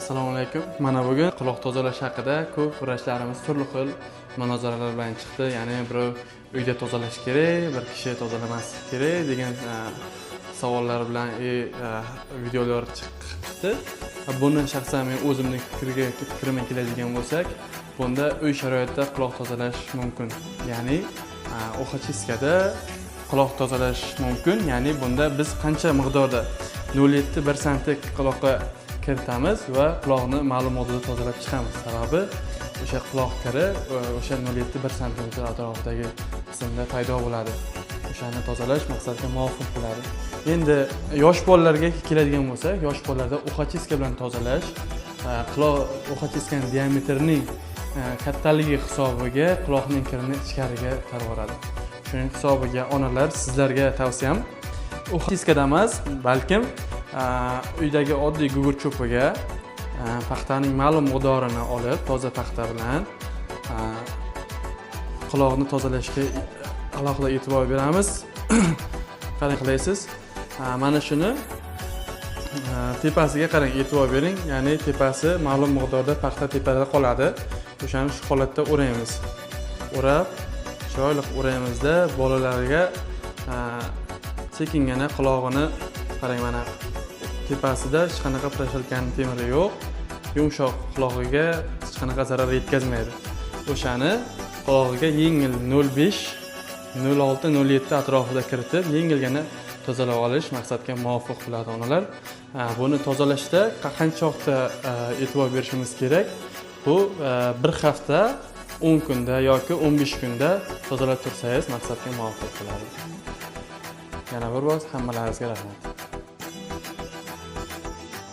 Assalomu alaykum. Mana bugun quloq tozalash haqida ko'p vrachlarimiz turli xil munozaralar bilan chiqdi. Ya'ni birov uyda tozalash kerak, bir kishi tozalamaslik kerak degan savollar bilan videolar chiqdi. Buni shaxsan men o'zimning fikrimga keladigan bo'lsak, bunda uy sharoitida quloq tozalash mumkin. Ya'ni uxachiskada quloq tozalash mumkin. Ya'ni bunda biz qancha miqdorda 0,7-1 sm quloqqa kiritamiz va quloqni ma'lum modda tozalab chiqamiz. Sababi o'sha quloq kiri o'sha 0,7-1 sm atrofidagi qismda paydo bo'ladi. O'shani tozalash maqsadga muvofiq bo'ladi. Endi yosh bolalarga keladigan bo'lsak, yosh bolalarda uxachiska bilan tozalash quloq uxachiskaning diametrining kattaligi hisobiga quloqning kirini ichkariga tarqatadi. Shuning hisobiga onalar, sizlarga tavsiyam uxachiskada emas, balkim uydagi oddiy gugurt cho'piga paxtaning ma'lum miqdorini olib, toza paxta bilan quloqni tozalashga alohida e'tibor beramiz. Qanday qilaysiz? Mana shuni tepasiga qarang, e'tibor bering. Ya'ni tepasi ma'lum miqdorda paxta tepada qoladi. O'shani shu holatda o'raymiz. O'rab, chiroyli o'raymizda bolalarga sekingina qulog'ini qarang, mana tepasida hech qanaqa prashalkan temiri yo'q, yumshoq qulog'iga hech qanaqa zarar yetkazmaydi. O'shani qulog'iga yengil 0,5, 0,6, 0,7 atrofida kiritib, yengilgina tozalab olish maqsadga muvofiq bo'ladi onalar. Buni tozalashda qancha vaqtda e'tibor berishimiz kerak? Bu bir hafta, 10 kunda yoki 15 kunda tozalab tursangiz maqsadga muvofiq bo'ladi. Yana bir bor hammalaringizga rahmat.